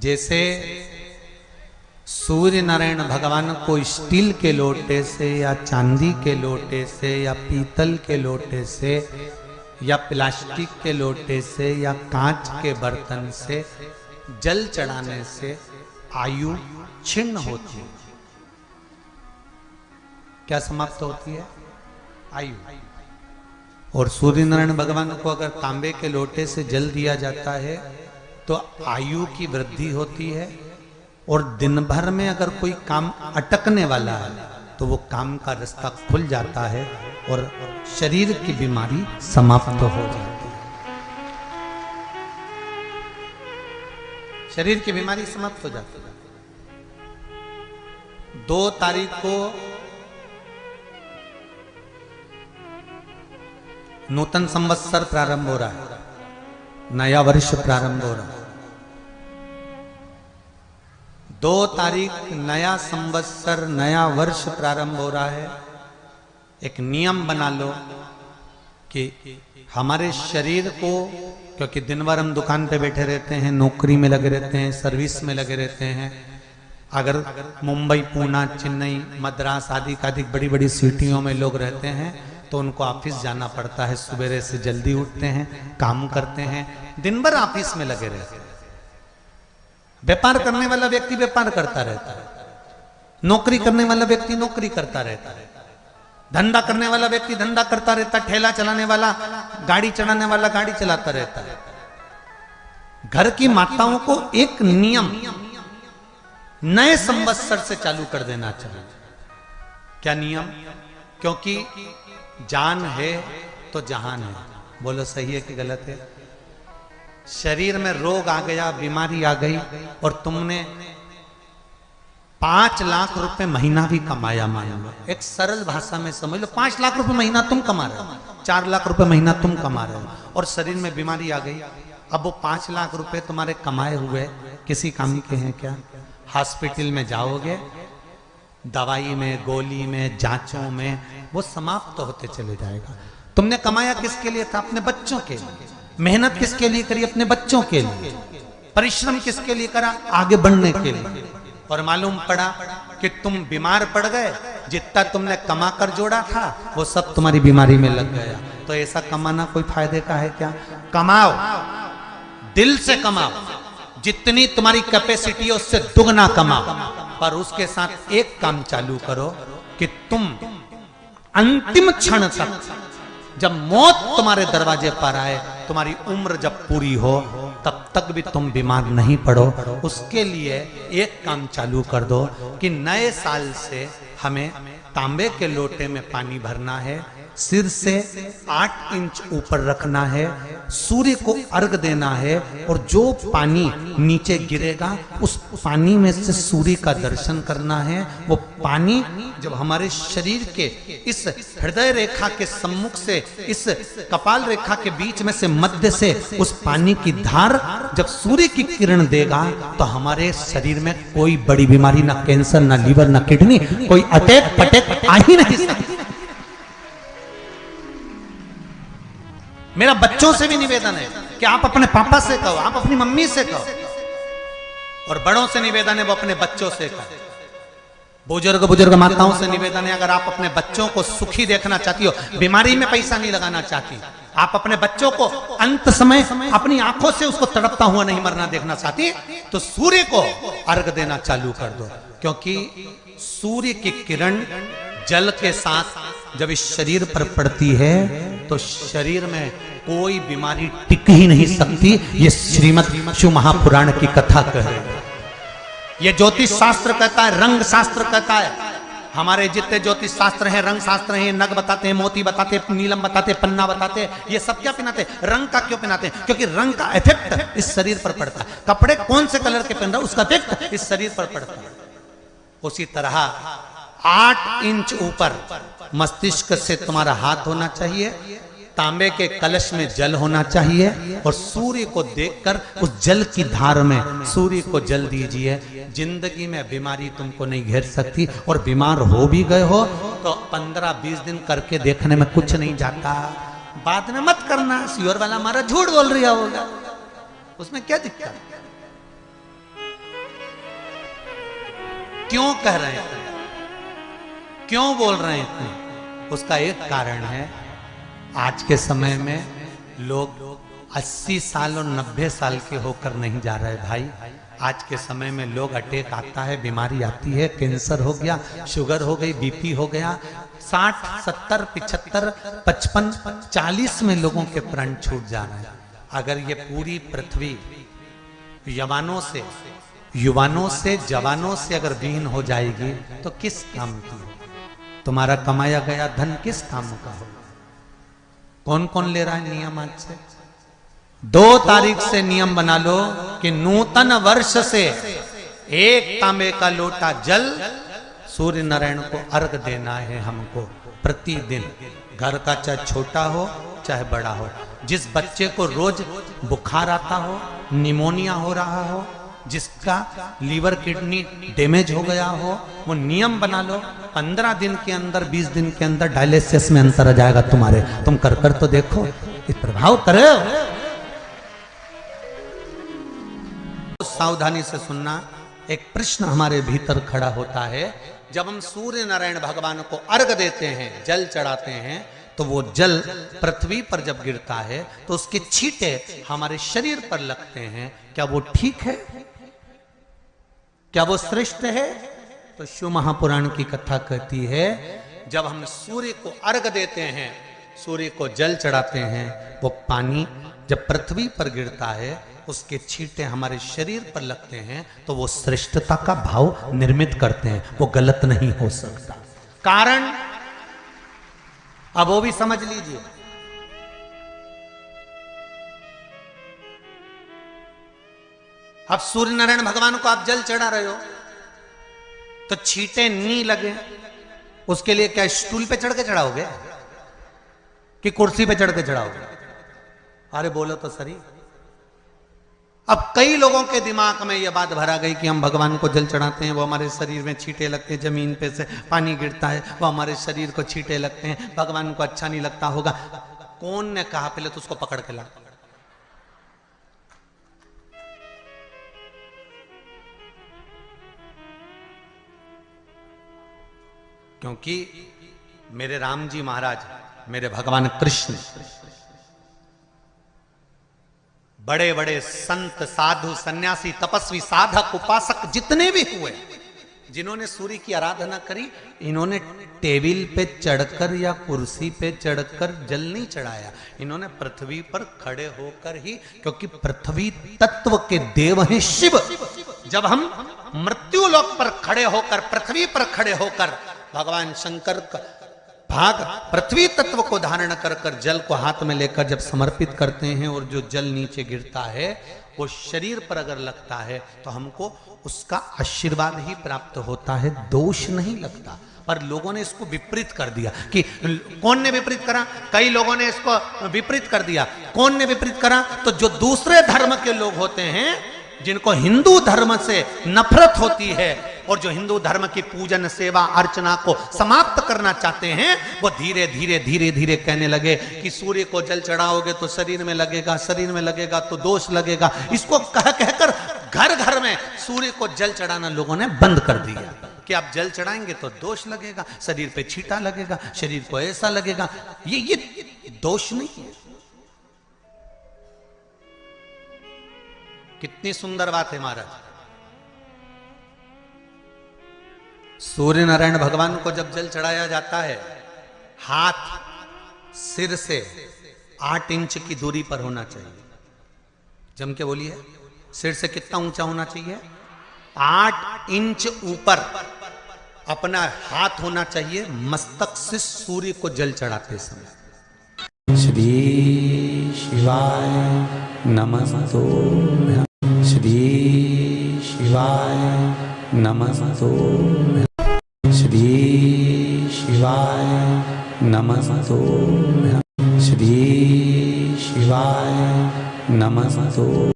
जैसे सूर्य नारायण भगवान को स्टील के लोटे से या चांदी के लोटे से या पीतल के लोटे से या प्लास्टिक के लोटे से या कांच के बर्तन से जल चढ़ाने से आयु छिन्न होती है। क्या समाप्त होती है? आयु। और सूर्य नारायण भगवान को अगर तांबे के लोटे से जल दिया जाता है तो आयु की वृद्धि होती है, और दिन भर में अगर कोई काम अटकने वाला है तो वो काम का रास्ता खुल जाता है और शरीर की बीमारी समाप्त हो जाती है। शरीर की बीमारी समाप्त हो जाती है। 2 तारीख को नूतन संवत्सर प्रारंभ हो रहा है, नया वर्ष प्रारंभ हो रहा है। 2 तारीख नया संवत्सर नया वर्ष प्रारंभ हो रहा है। एक नियम बना लो कि हमारे शरीर को, क्योंकि दिन भर हम दुकान पे बैठे रहते हैं, नौकरी में लगे रहते हैं, सर्विस में लगे रहते हैं। अगर मुंबई, पूना, चेन्नई, मद्रास आदि का अधिक बड़ी बड़ी सिटियों में लोग रहते हैं तो उनको ऑफिस जाना पड़ता है। सवेरे से जल्दी उठते हैं, काम करते हैं, दिन भर ऑफिस में लगे रहते हैं। व्यापार करने वाला व्यक्ति व्यापार करता रहता है, नौकरी करने वाला व्यक्ति नौकरी करता रहता है, धंधा करने वाला व्यक्ति धंधा करता रहता है, ठेला चलाने वाला, गाड़ी चलाने वाला गाड़ी चलाता रहता है। घर की माताओं को एक नियम नए संवत्सर से चालू कर देना चाहिए। क्या नियम? क्योंकि जान है तो जहान है। बोलो सही है कि गलत है? शरीर में रोग आ गया, बीमारी आ गई, और तुमने 5 लाख रुपए महीना भी कमाया, मान लो, एक सरल भाषा में समझ लो, 5 लाख रुपए महीना तुम कमा रहे हो, 4 लाख रुपए महीना तुम कमा रहे हो, और शरीर में बीमारी आ गई। अब वो 5 लाख रुपए तुम्हारे कमाए हुए किसी काम के हैं क्या? हॉस्पिटल में जाओगे, दवाई में, गोली में, जांचों में वो समाप्त होते चले जाएगा। तुमने कमाया किसके लिए था? अपने बच्चों के लिए। मेहनत किसके लिए करी? अपने बच्चों के लिए। परिश्रम किसके लिए करा? आगे बढ़ने के लिए। और मालूम पड़ा कि तुम बीमार पड़ गए, जितना तुमने कमा कर जोड़ा था वो सब तुम्हारी बीमारी में लग गया। तो ऐसा कमाना कोई फायदे का है क्या? कमाओ, दिल से कमाओ, जितनी तुम्हारी कैपेसिटी है उससे दुगना कमाओ, पर उसके साथ एक काम चालू करो कि तुम अंतिम क्षण तक, जब मौत तुम्हारे दरवाजे पर आए, तुम्हारी उम्र जब पूरी हो, तब तक भी तुम बीमार नहीं पड़ो। उसके लिए एक काम चालू कर दो कि नए साल से हमें तांबे के लोटे में पानी भरना है, सिर से 8 इंच ऊपर रखना है, सूर्य को अर्घ देना है, और जो पानी नीचे गिरेगा उस पानी में से सूर्य का दर्शन करना है। वो पानी जब हमारे शरीर के इस हृदय रेखा के सम्मुख से, इस कपाल रेखा के बीच में से, मध्य से उस पानी की धार जब सूर्य की किरण देगा तो हमारे शरीर में कोई बड़ी बीमारी, ना कैंसर, ना लीवर, ना किडनी, कोई अटैक पटैक आ ही नहीं सकती। मेरा बच्चों से भी निवेदन है कि आप अपने पापा से कहो, आप अपनी मम्मी से कहो, और बड़ों से निवेदन है वो अपने बच्चों से कहो। बुजुर्ग माताओं से निवेदन है, अगर आप अपने बच्चों को सुखी देखना चाहती हो, बीमारी में पैसा नहीं लगाना चाहती, आप अपने बच्चों को अंत समय अपनी आंखों से उसको तड़पता हुआ नहीं मरना देखना चाहती, तो सूर्य को अर्घ देना चालू कर दो। क्योंकि सूर्य की किरण जल के साथ जब इस शरीर पर पड़ती है तो शरीर में कोई बीमारी टिक ही नहीं सकती। ये श्रीमद् शिव महापुराण की कथा कह रही है। ये ज्योतिष शास्त्र कहता है, रंग शास्त्र कहता है। हमारे जितने ज्योतिष शास्त्र हैं, रंग शास्त्र हैं, नग बताते हैं, मोती बताते हैं, नीलम बताते हैं, पन्ना बताते हैं, ये सब क्या पहनाते हैं? रंग का क्यों पहनाते हैं? क्योंकि रंग का इफेक्ट इस शरीर पर पड़ता है। कपड़े कौन से कलर के पहन रहा है उसका इफेक्ट इस शरीर पर पड़ता है। उसी तरह 8 इंच ऊपर मस्तिष्क से तुम्हारा हाथ होना चाहिए, तांबे के कलश में जल होना चाहिए, और सूर्य को देखकर उस जल की धार में सूर्य को जल दीजिए। जिंदगी में बीमारी तुमको नहीं घेर सकती, और बीमार हो भी गए हो तो 15-20 दिन करके देखने में कुछ नहीं जाता। बाद में मत करना, श्योर वाला हमारा झूठ बोल रहा होगा, उसमें क्या दिक्कत। क्यों कह रहे हैं, क्यों बोल रहे हैं इतने? उसका एक कारण है, आज के समय में लोग 80 साल और 90 साल के होकर नहीं जा रहे भाई। आज के समय में लोग अटैक आता है, बीमारी आती है, कैंसर हो गया, शुगर हो गई, बीपी हो गया, 60, 70, 75, 55, 40 में लोगों के प्राण छूट जा रहे हैं। अगर ये पूरी पृथ्वी युवानों से जवानों से अगर विहीन हो जाएगी तो किस काम की? तुम्हारा कमाया गया धन किस काम का हो? कौन कौन ले रहा है नियम? आज से 2 तारीख से नियम बना लो कि नूतन वर्ष से 1 तांबे का लोटा जल सूर्य नारायण को अर्घ देना है हमको प्रतिदिन। घर का चाहे छोटा हो चाहे बड़ा हो, जिस बच्चे को रोज बुखार आता हो, निमोनिया हो रहा हो, जिसका लीवर किडनी डैमेज हो गया हो, वो नियम बना लो 15 दिन के अंदर 20 दिन के अंदर डायलिसिस में अंतर आ जाएगा तुम्हारे। तुम कर तो देखो, इस प्रभाव करो। सावधानी से सुनना, एक प्रश्न हमारे भीतर खड़ा होता है। जब हम सूर्य नारायण भगवान को अर्घ देते हैं, जल चढ़ाते हैं, तो वो जल पृथ्वी पर जब गिरता है तो उसके छींटे हमारे शरीर पर लगते हैं। क्या वो ठीक है? क्या वो श्रेष्ठ है? तो शिव महापुराण की कथा कहती है, जब हम सूर्य को अर्घ देते हैं, सूर्य को जल चढ़ाते हैं, वो पानी जब पृथ्वी पर गिरता है, उसके छींटे हमारे शरीर पर लगते हैं, तो वो श्रेष्ठता का भाव निर्मित करते हैं। वो गलत नहीं हो सकता। कारण अब वो भी समझ लीजिए। अब सूर्य नारायण भगवान को आप जल चढ़ा रहे हो तो छींटे नहीं लगे, उसके लिए क्या स्टूल पे चढ़ के चढ़ाओगे कि कुर्सी पे चढ़ के चढ़ाओगे? अरे बोलो तो सही। अब कई लोगों के दिमाग में यह बात भरा गई कि हम भगवान को जल चढ़ाते हैं, वो हमारे शरीर में छींटे लगते हैं, जमीन पे से पानी गिरता है, वो हमारे शरीर को छींटे लगते हैं, भगवान को अच्छा नहीं लगता होगा। कौन ने कहा? पहले तो उसको पकड़ के ला। क्योंकि मेरे राम जी महाराज, मेरे भगवान कृष्ण, बड़े बड़े संत, साधु, सन्यासी, तपस्वी, साधक, उपासक जितने भी हुए, जिन्होंने सूर्य की आराधना करी, इन्होंने टेबल पे चढ़कर या कुर्सी पे चढ़कर जल नहीं चढ़ाया। इन्होंने पृथ्वी पर खड़े होकर ही, क्योंकि पृथ्वी तत्व के देव हैं शिव। जब हम मृत्यु लोक पर खड़े होकर, पृथ्वी पर खड़े होकर भगवान शंकर का भाग पृथ्वी तत्व को धारण कर कर जल को हाथ में लेकर जब समर्पित करते हैं, और जो जल नीचे गिरता है वो शरीर पर अगर लगता है तो हमको उसका आशीर्वाद ही प्राप्त होता है, दोष नहीं लगता। पर लोगों ने इसको विपरीत कर दिया। कि कौन ने विपरीत करा? कई लोगों ने इसको विपरीत कर दिया। कौन ने विपरीत करा? तो जो दूसरे धर्म के लोग होते हैं, जिनको हिंदू धर्म से नफरत होती है और जो हिंदू धर्म की पूजन, सेवा, अर्चना को समाप्त करना चाहते हैं, वो धीरे धीरे धीरे धीरे कहने लगे कि सूर्य को जल चढ़ाओगे तो शरीर में लगेगा, शरीर में लगेगा तो दोष लगेगा। इसको कह कहकर घर घर में सूर्य को जल चढ़ाना लोगों ने बंद कर दिया कि आप जल चढ़ाएंगे तो दोष लगेगा, शरीर पे छींटा लगेगा, शरीर को ऐसा लगेगा। ये दोष नहीं है। कितनी सुंदर बात है महाराज। सूर्य नारायण भगवान को जब जल चढ़ाया जाता है, हाथ सिर से 8 इंच की दूरी पर होना चाहिए। जम के बोलिए, सिर से कितना ऊंचा होना चाहिए? 8 इंच ऊपर अपना हाथ होना चाहिए मस्तक से सूर्य को जल चढ़ाते समय। श्री शिवाय नमस्तुभ्यं, श्री शिवाय नमस्तुभ्यं, श्री शिवाय नमस्तुभ्यं, श्री शिवाय नमस्तुभ्यं।